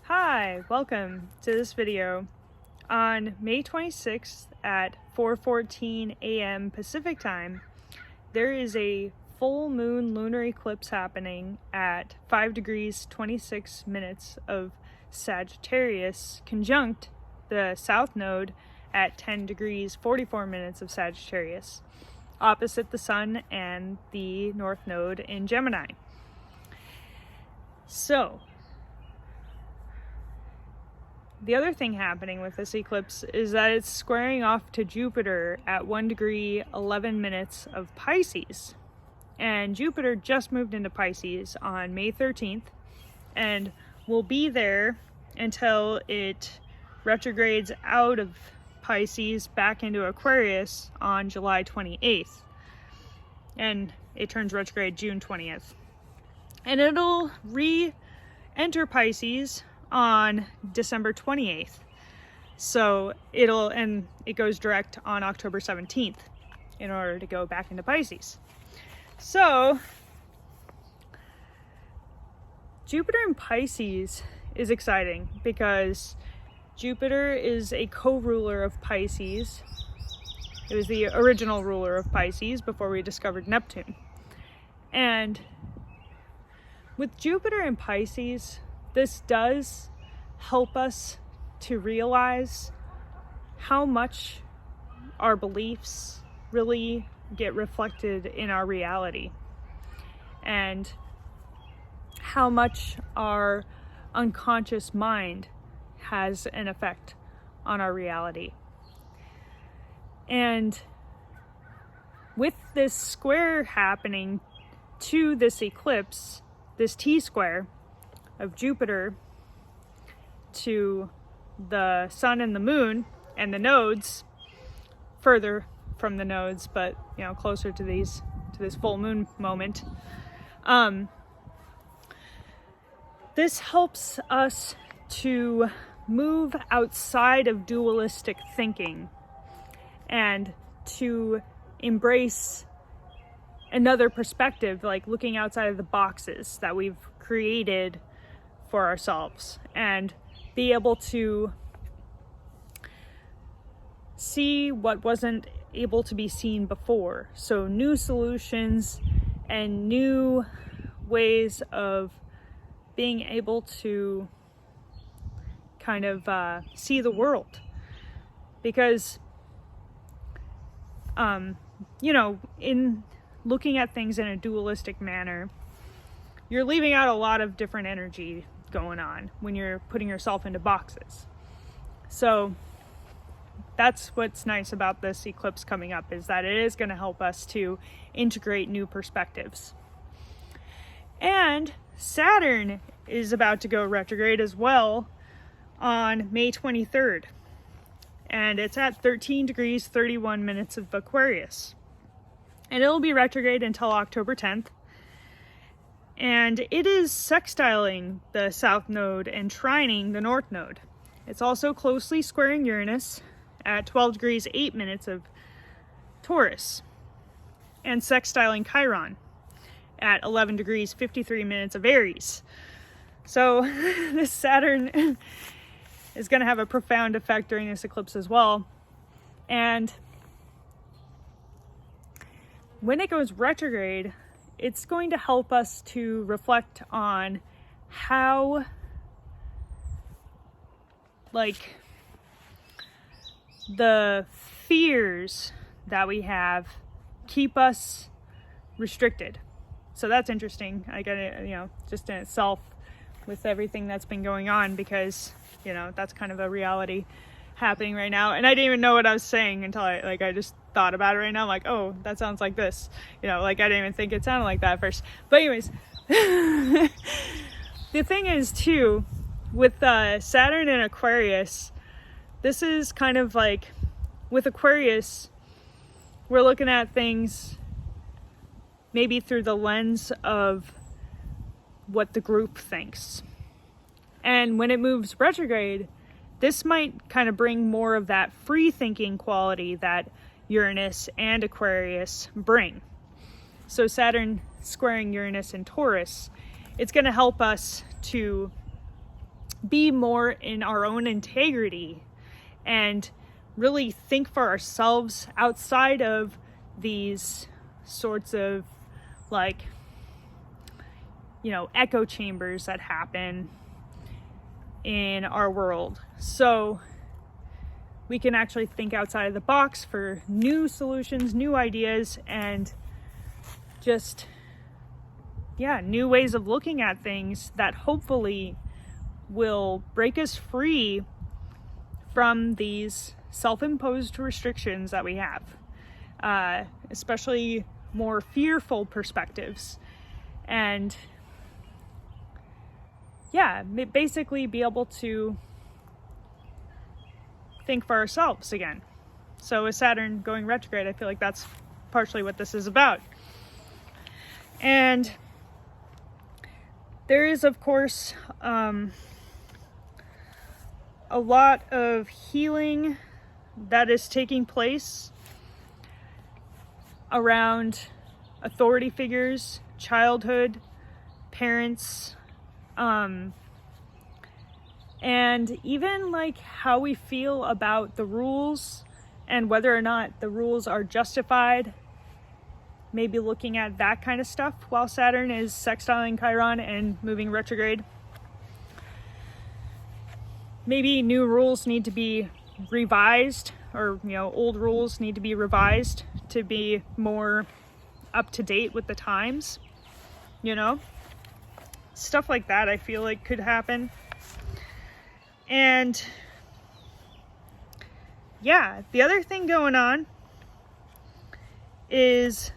Hi, welcome to this video. On May 26th at 4:14 a.m. Pacific time, there is a full moon lunar eclipse happening at 5 degrees 26 minutes of Sagittarius, conjunct the south node at 10 degrees 44 minutes of Sagittarius, opposite the sun and the north node in Gemini. So, the other thing happening with this eclipse is that it's squaring off to Jupiter at 1 degree 11 minutes of Pisces. And Jupiter just moved into Pisces on May 13th and will be there until it retrogrades out of Pisces back into Aquarius on July 28th. And it turns retrograde June 20th. And it'll re-enter Pisces on December 28th. So it goes direct on October 17th in order to go back into Pisces. So Jupiter in Pisces is exciting because Jupiter is a co-ruler of Pisces. It was the original ruler of Pisces before we discovered Neptune. And with Jupiter in Pisces, this does help us to realize how much our beliefs really get reflected in our reality and how much our unconscious mind has an effect on our reality. And with this square happening to this eclipse, this T-square of Jupiter to the sun and the moon and the nodes, further from the nodes, but closer to this full moon moment. This helps us to move outside of dualistic thinking and to embrace another perspective, like looking outside of the boxes that we've created for ourselves, and be able to see what wasn't able to be seen before. So new solutions and new ways of being able to kind of see the world. Because, in looking at things in a dualistic manner, you're leaving out a lot of different energy going on when you're putting yourself into boxes. So that's what's nice about this eclipse coming up, is that it is going to help us to integrate new perspectives. And Saturn is about to go retrograde as well on May 23rd. And it's at 13 degrees 31 minutes of Aquarius. And it'll be retrograde until October 10th. And it is sextiling the south node and trining the north node. It's also closely squaring Uranus at 12 degrees 8 minutes of Taurus, and sextiling Chiron at 11 degrees 53 minutes of Aries. So this Saturn is going to have a profound effect during this eclipse as well. And when it goes retrograde, it's going to help us to reflect on how, the fears that we have keep us restricted. So that's interesting. I get it, just in itself with everything that's been going on, because, that's kind of a reality happening right now. And I didn't even know what I was saying until I just thought about it right now. I'm like, oh, that sounds like this. I didn't even think it sounded like that at first. But anyways, the thing is too, with Saturn and Aquarius, this is kind of like, with Aquarius, we're looking at things maybe through the lens of what the group thinks. And when it moves retrograde, this might kind of bring more of that free thinking quality that Uranus and Aquarius bring. So Saturn squaring Uranus and Taurus, it's going to help us to be more in our own integrity and really think for ourselves outside of these sorts of like, you know, echo chambers that happen in our world. So we can actually think outside of the box for new solutions, new ideas, and just, yeah, new ways of looking at things that hopefully will break us free from these self-imposed restrictions that we have, especially more fearful perspectives. And yeah, basically be able to think for ourselves again. So with Saturn going retrograde, I feel like that's partially what this is about. And there is, of course, a lot of healing that is taking place around authority figures, childhood, parents, and even like how we feel about the rules and whether or not the rules are justified. Maybe looking at that kind of stuff while Saturn is sextiling Chiron and moving retrograde. Maybe new rules need to be revised, or, you know, old rules need to be revised to be more up to date with the times, you know? Stuff like that I feel like could happen. And yeah, the other thing going on is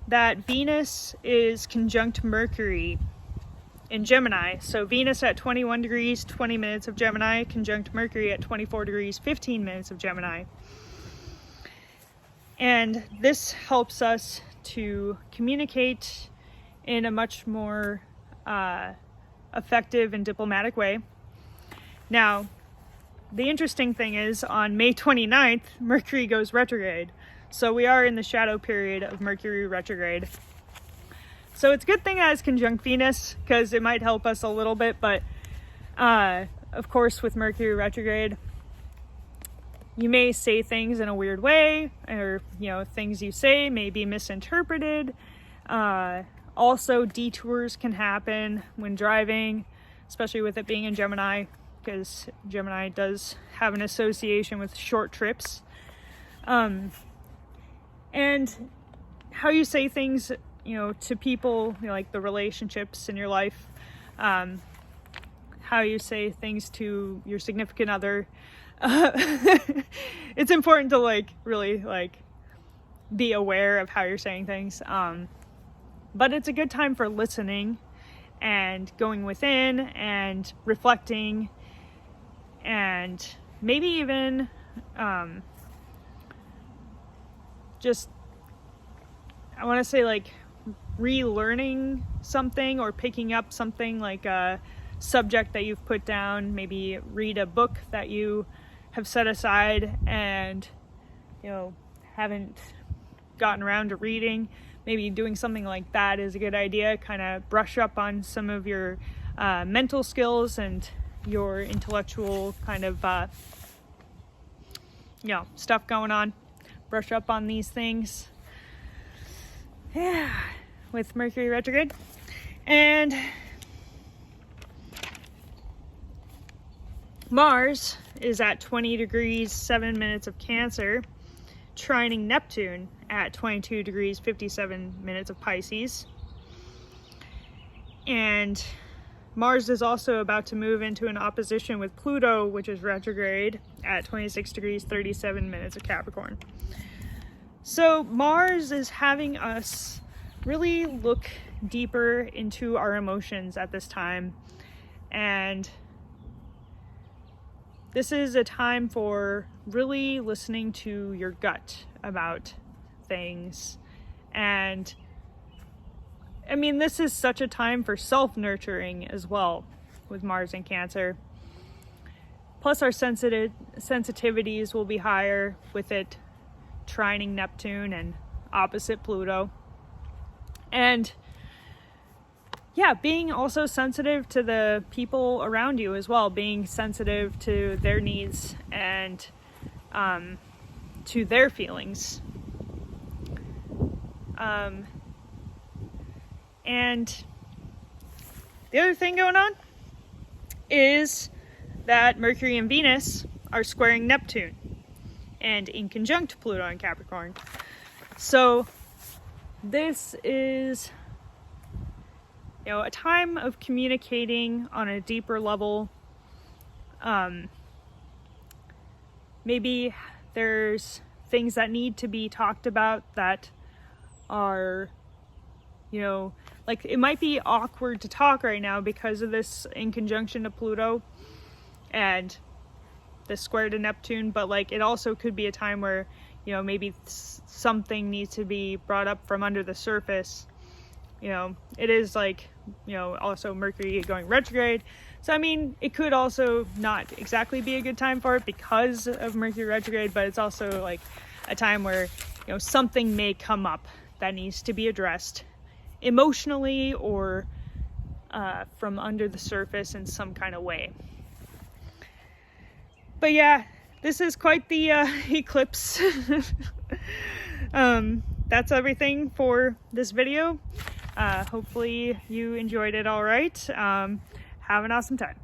that Venus is conjunct Mercury in Gemini. So Venus at 21 degrees, 20 minutes of Gemini, conjunct Mercury at 24 degrees, 15 minutes of Gemini. And this helps us to communicate in a much more effective and diplomatic way. Now, the interesting thing is on May 29th, Mercury goes retrograde. So we are in the shadow period of Mercury retrograde. So it's a good thing as conjunct Venus, because it might help us a little bit, but of course with Mercury retrograde, you may say things in a weird way, or, you know, things you say may be misinterpreted. Also, detours can happen when driving, especially with it being in Gemini, because Gemini does have an association with short trips. And how you say things, you know, to people, you know, like the relationships in your life, how you say things to your significant other. It's important to like really like be aware of how you're saying things. But it's a good time for listening and going within and reflecting, and maybe even just, I want to say like relearning something or picking up something, like a subject that you've put down. Maybe read a book that you have set aside and, you know, haven't gotten around to reading. Maybe doing something like that is a good idea. Kind of brush up on some of your mental skills and your intellectual kind of, you know, stuff going on. Brush up on these things. Yeah, with Mercury retrograde. And Mars is at 20 degrees, 7 minutes of Cancer, trining Neptune at 22 degrees, 57 minutes of Pisces. And Mars is also about to move into an opposition with Pluto, which is retrograde, at 26 degrees, 37 minutes of Capricorn. So Mars is having us really look deeper into our emotions at this time. And this is a time for really listening to your gut about things. And I mean, this is such a time for self-nurturing as well with Mars and Cancer. Plus our sensitivities will be higher with it trining Neptune and opposite Pluto. And yeah, being also sensitive to the people around you as well, being sensitive to their needs and to their feelings. And the other thing going on is that Mercury and Venus are squaring Neptune and in conjunct Pluto and Capricorn. So this is, you know, a time of communicating on a deeper level. Maybe there's things that need to be talked about that are, you know, like it might be awkward to talk right now because of this in conjunction to Pluto and the square to Neptune, but like it also could be a time where, you know, maybe something needs to be brought up from under the surface. You know, it is like, you know, also Mercury going retrograde. So, I mean, it could also not exactly be a good time for it because of Mercury retrograde, but it's also like a time where, you know, something may come up that needs to be addressed emotionally or from under the surface in some kind of way. But yeah, this is quite the eclipse. That's everything for this video. Hopefully you enjoyed it all right. Have an awesome time.